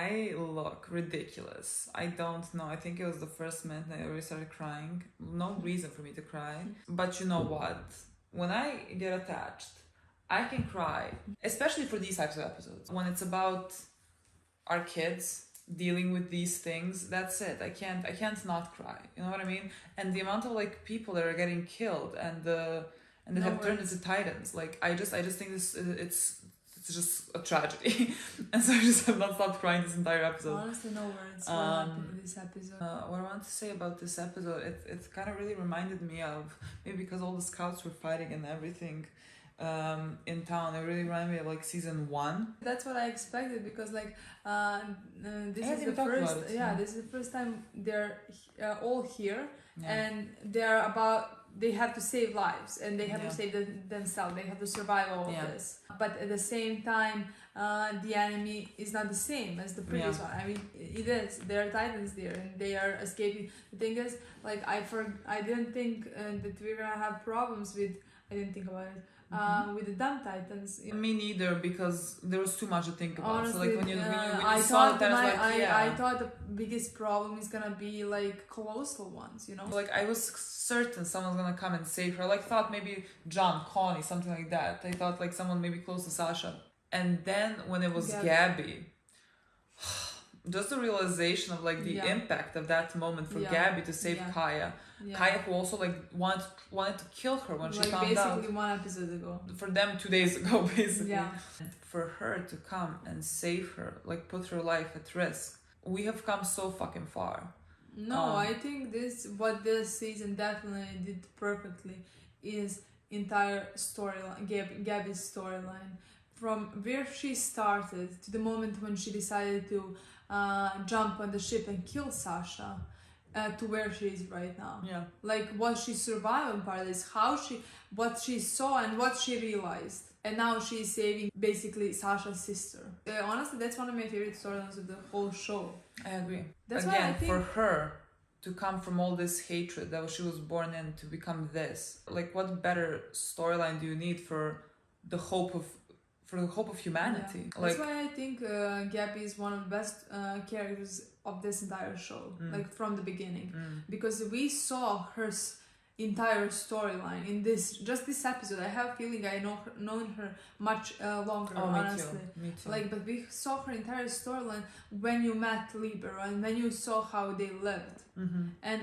I look ridiculous. I don't know. I think it was the first minute I already started crying. No reason for me to cry. But you know what? When I get attached, I can cry. Especially for these types of episodes. When it's about our kids dealing with these things, that's it. I can't not cry. You know what I mean? And the amount of like people that are getting killed and they have turned into titans. Like I just think it's just a tragedy. And so I just have not stopped crying this entire episode. Honestly, no words. What happened in this episode? What I want to say about this episode, it kind of really reminded me of, maybe because all the scouts were fighting and everything in town, it really reminded me of like season 1. That's what I expected, because like this is the first this is the first time they're all here, and they have to save lives, and they have to save themselves. They have to survive all of this. But at the same time, the enemy is not the same as the previous one. I mean, it is. There are titans there, and they are escaping. The thing is, like I didn't think that we were gonna have problems with. I didn't think about it. With the dumb titans. Me neither, because there was too much to think about. Honestly, so like when you saw the titans, I thought the biggest problem is gonna be like colossal ones, you know. Like I was certain someone's gonna come and save her. Like thought maybe John, Connie, something like that. I thought like someone maybe close to Sasha. And then when it was Gabby, just the realization of like the impact of that moment for Gabby to save Kaya. Kaya, who also like wanted to kill her when she found out. Basically 1 episode ago. For them 2 days ago, basically. Yeah. For her to come and save her, like put her life at risk. We have come so fucking far. No, I think what this season definitely did perfectly is entire storyline, Gabby's storyline. From where she started to the moment when she decided to jump on the ship and kill Sasha, to where she is right now. Yeah. Like what she survived on part is what she saw and what she realized. And now she's saving basically Sasha's sister. Honestly, that's one of my favorite storylines of the whole show. I agree. That's Again, why I think for her to come from all this hatred that she was born in to become this, like what better storyline do you need for the hope of humanity? Yeah. That's why I think Gabby is one of the best characters of this entire show, like from the beginning, because we saw her entire storyline in this episode. I have a feeling I known her much longer, honestly. Me too. Like, but we saw her entire storyline when you met Liber and when you saw how they lived and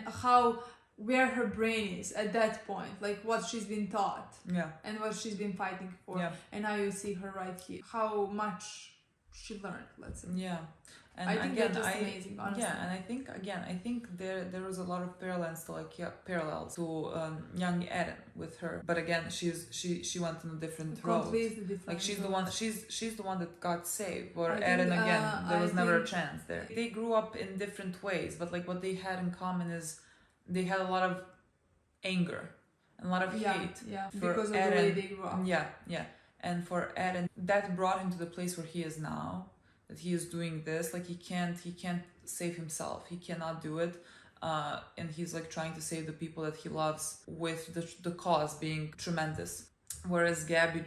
where her brain is at that point, like what she's been taught and what she's been fighting for, and now you see her right here, how much she learned, let's say. And I think that's just amazing, honestly. And I think there was a lot of parallels to young Eren with her, but again she went on a different road. Completely different. Like she's the one that got saved, or Eren again there was never a chance there. They grew up in different ways, but like what they had in common is they had a lot of anger and a lot of hate. Because of the way they grew up. And for Eren, that brought him to the place where he is now. That he is doing this, like he can't save himself. He cannot do it, and he's like trying to save the people that he loves, with the cause being tremendous. Whereas Gabby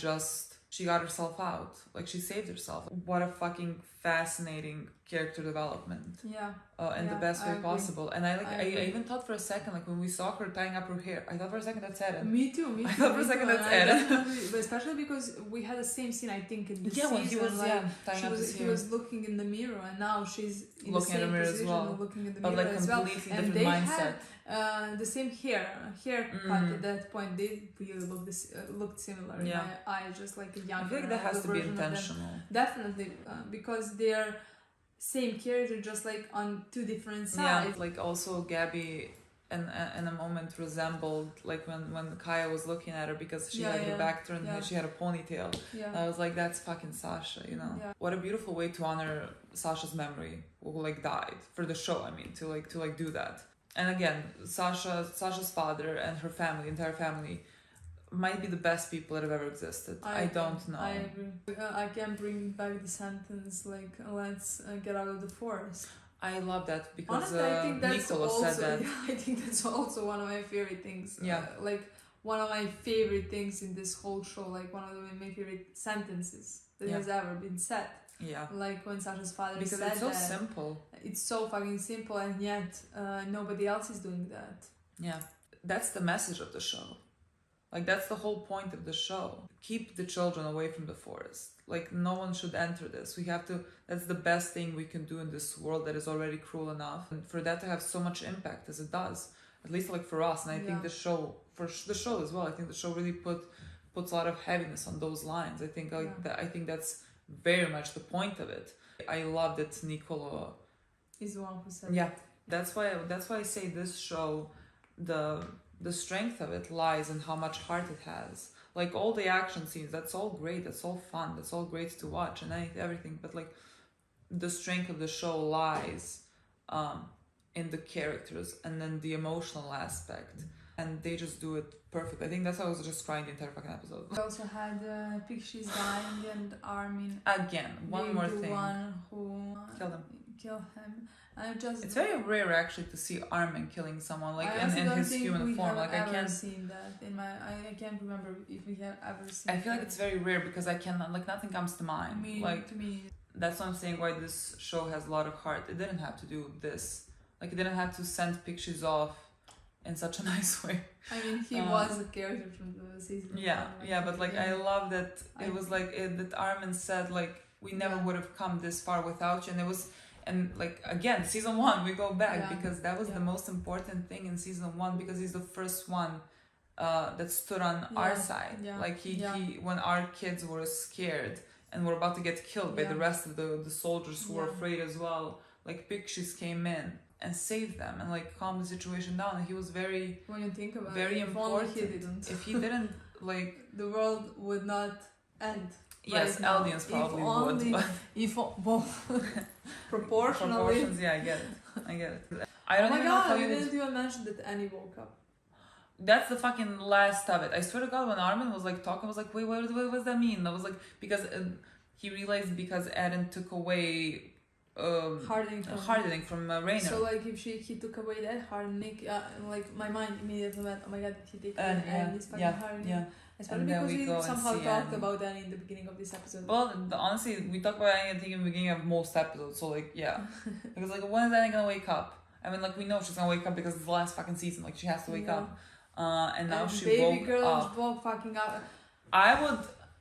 she got herself out, like she saved herself. What a fucking fascinating character development. In the best way possible. And I even thought for a second, like when we saw her tying up her hair, I thought for a second that's Eren. Me too. I thought for a second that's Eren. But especially because we had the same scene, I think, in the season. When he was tying up his hair. He was looking in the mirror, and now she's in looking the same position, as well. Looking in the mirror like as well. Completely And different they mindset. had the same haircut at that point. They really looked similar in my eyes, just like a young. I feel like that has to be intentional. Definitely, because they're same character, just like on two different sides. Like also Gabby in a moment resembled like when Kaya was looking at her, because she had her back turned and she had a ponytail. I was like, that's fucking Sasha, you know. What a beautiful way to honor Sasha's memory, who like died for the show. I mean, to do that. And again, Sasha's father and her family, entire family, might be the best people that have ever existed. I don't know. I agree. I can bring back the sentence like, let's get out of the forest. I love that, because honestly, I think that's Nicola said that. I think that's also one of my favorite things. Like one of my favorite things in this whole show, like one of my favorite sentences that has ever been said. Yeah. Like when Sasha's father because said it's so that. simple. It's so fucking simple, and yet nobody else is doing that. Yeah. That's the message of the show. Like, that's the whole point of the show. Keep the children away from the forest. Like, no one should enter this. We have to, that's the best thing we can do in this world that is already cruel enough. And for that to have so much impact as it does, at least like for us, and I think the show, for the show as well, I think the show really puts a lot of heaviness on those lines. I think I think that's very much the point of it. I love that Nicolo is the one who said it. That's why I say this show, the strength of it lies in how much heart it has. Like, all the action scenes, that's all great, that's all fun, that's all great to watch and everything, but like the strength of the show lies in the characters and then the emotional aspect, and they just do it perfect. I think that's why I was just crying the entire fucking episode. We also had Pixie's dying and Armin again, one more thing, one who kill him. It's very rare actually to see Armin killing someone like in his human form. Like, I can't seen that in my. I can't remember if we have ever seen. I feel like it's very rare because I cannot, like, nothing comes to mind. To me, that's what I'm saying. Why this show has a lot of heart. It didn't have to do this. Like, it didn't have to send pictures off in such a nice way. I mean, he was a character from the season. But like, I love that it was like that Armin said, like, we never would have come this far without you, and it was. And like, again, season 1, we go back because that was the most important thing in season 1, because he's the first one that stood on our side. Like, he when our kids were scared and were about to get killed by the rest of the soldiers who were afraid as well, like, Pictures came in and saved them and like calmed the situation down. And he was very, when you think about very it, important. If he didn't, like, the world would not end. Yes, Eldians probably would, but proportionally. Proportions, I get it. I don't even know how you didn't even mention that Annie woke up. That's the fucking last of it. I swear to God, when Armin was like talking, I was like, wait, what does that mean? I was like, because he realized because Eren took away hardening from Reiner. So like, if he took away that hardening, like, my mind immediately went, oh my God, he take away Eren, this fucking hardening. Yeah. Especially because we somehow talked about that in the beginning of this episode. Well, honestly, we talked about Annie, I think, in the beginning of most episodes. So like, because like, when is Annie gonna wake up? I mean, like, we know she's gonna wake up because it's the last fucking season. Like, she has to wake up. And now she woke up. Baby girl woke fucking up. I would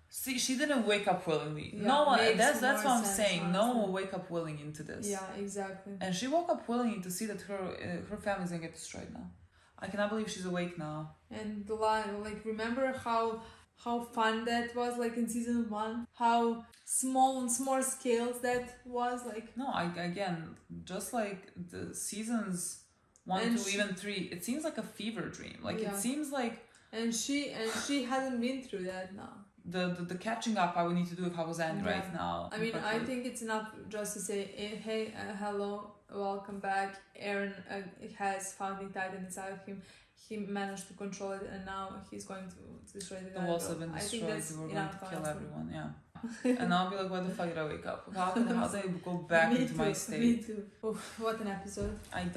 see. She didn't wake up willingly. No one. That's what I'm saying. Honestly. No one will wake up willing into this. Yeah, exactly. And she woke up willingly to see that her family's gonna get destroyed now. I cannot believe she's awake now. And the line, like, remember how fun that was, like, in season 1? How small scales that was, like. No, again, just like the seasons 1, 2, even 3, it seems like a fever dream. Like, it seems like. And she hasn't been through that now. The catching up I would need to do if I was Annie right now. I mean, I think it's enough just to say, hey, hello, welcome back. Eren has found the Titan inside of him. He managed to control it, and now he's going to destroy the The walls have been destroyed. We're going to kill everyone. And I'll be like, why the fuck did I wake up? How did I go back into my state? Me too. Oof, what an episode. I don't.